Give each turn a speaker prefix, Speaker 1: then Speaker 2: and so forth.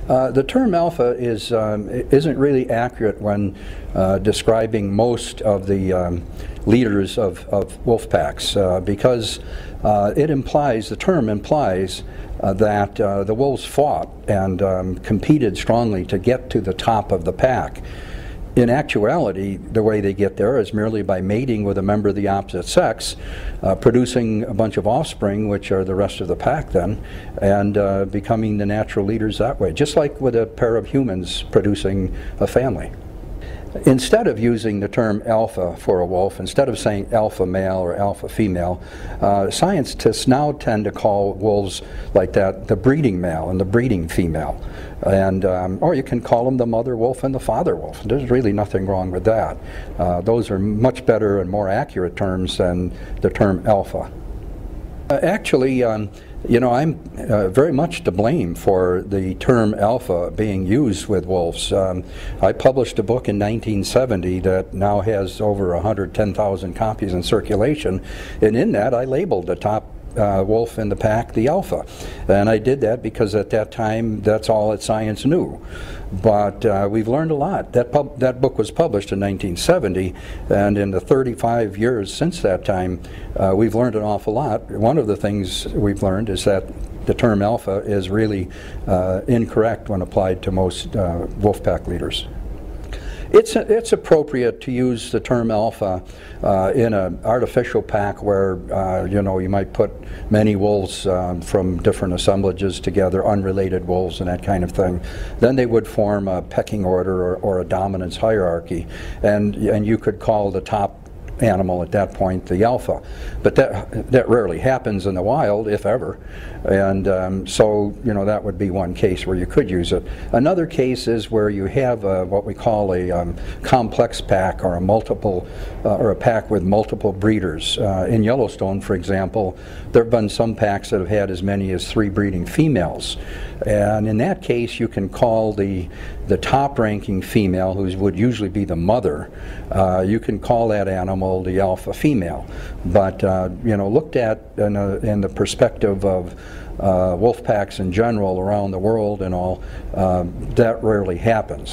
Speaker 1: The term alpha isn't really accurate when describing most of the leaders of wolf packs because the term implies that the wolves fought and competed strongly to get to the top of the pack. In actuality, the way they get there is merely by mating with a member of the opposite sex, producing a bunch of offspring, which are the rest of the pack then, and becoming the natural leaders that way, just like with a pair of humans producing a family. Instead of using the term alpha for a wolf, instead of saying alpha male or alpha female, scientists now tend to call wolves like that the breeding male and the breeding female. And, or you can call them the mother wolf and the father wolf. There's really nothing wrong with that. Those are much better and more accurate terms than the term alpha. Actually, you know, I'm very much to blame for the term alpha being used with wolves. I published a book in 1970 that now has over 110,000 copies in circulation, and in that I labeled the top wolf in the pack the alpha. And I did that because at that time that's all that science knew. But we've learned a lot. That book was published in 1970, and in the 35 years since that time we've learned an awful lot. One of the things we've learned is that the term alpha is really incorrect when applied to most wolf pack leaders. It's appropriate to use the term alpha in an artificial pack where you know, you might put many wolves from different assemblages together, unrelated wolves and that kind of thing. Then they would form a pecking order or a dominance hierarchy, and you could call the top animal at that point the alpha. But that rarely happens in the wild, if ever. And so, you know, that would be one case where you could use it. Another case is where you have what we call a complex pack, or a pack with multiple breeders. In Yellowstone, for example, there have been some packs that have had as many as 3 breeding females. And in that case, you can call the top-ranking female, who would usually be the mother, you can call that animal the alpha female. But you know, looked at in the perspective of wolf packs in general around the world and all, that rarely happens.